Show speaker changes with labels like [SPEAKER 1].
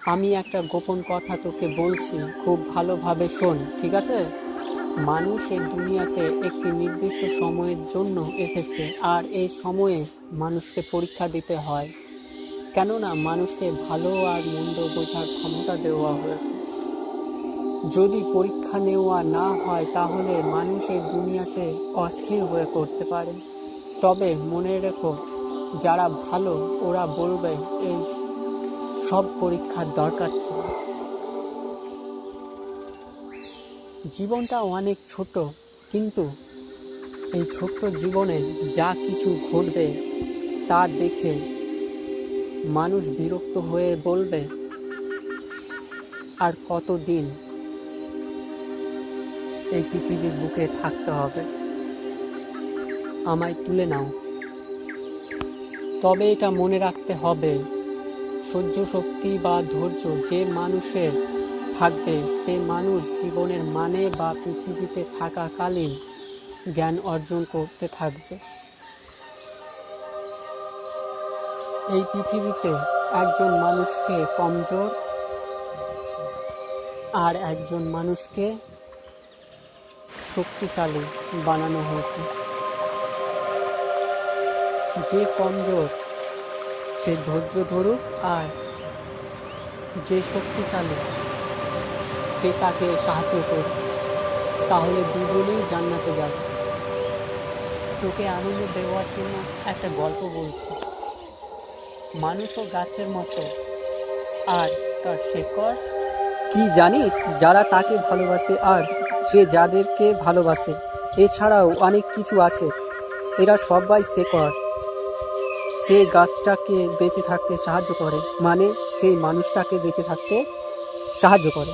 [SPEAKER 1] আমি একটা গোপন কথা তোকে বলছি, খুব ভালোভাবে শোন, ঠিক আছে? মানুষ এই দুনিয়াতে একটি নির্দিষ্ট সময়ের জন্য এসেছে, আর এই সময়ে মানুষকে পরীক্ষা দিতে হয়। কেননা মানুষকে ভালো আর মন্দ বোঝার ক্ষমতা দেওয়া হয়েছে। যদি পরীক্ষা নেওয়া না হয় তাহলে মানুষ এই দুনিয়াতে অস্থির হয়ে করতে পারে। তবে মনে রেখো, যারা ভালো ওরা বলবে এই সব পরীক্ষার দরকার ছিল। জীবনটা অনেক ছোট, কিন্তু এই ছোট্ট জীবনে যা কিছু ঘটবে তা দেখে মানুষ বিরক্ত হয়ে বলবে, আর কতদিন এই পৃথিবীর বুকে থাকতে হবে, আমায় তুলে নাও। তবে এটা মনে রাখতে হবে, সহ্য শক্তি বা ধৈর্য যে মানুষের থাকবে সে মানুষ জীবনের মানে বা পৃথিবীতে থাকাকালীন জ্ঞান অর্জন করতে থাকবে। এই পৃথিবীতে একজন মানুষকে কমজোর আর একজন মানুষকে শক্তিশালী বানানো হয়েছে। যে কমজোর সে ধৈর্য ধরুক, আর যে শক্তিশালী সে তাকে সাহায্য করুক, তাহলে দুজনেই জান্নাতে যাবে। তোকে আনন্দ দেওয়ার জন্য একটা গল্প বলছি। মানুষও গাছের মতো, আর তার শেকড় কি জানিস? যারা তাকে ভালোবাসে আর সে যাদেরকে ভালোবাসে, এছাড়াও অনেক কিছু আছে। এরা সবাই শেকড়। সে গাছটাকে বেঁচে থাকতে সাহায্য করে, মানে সেই মানুষটাকে বেঁচে থাকতে সাহায্য করে।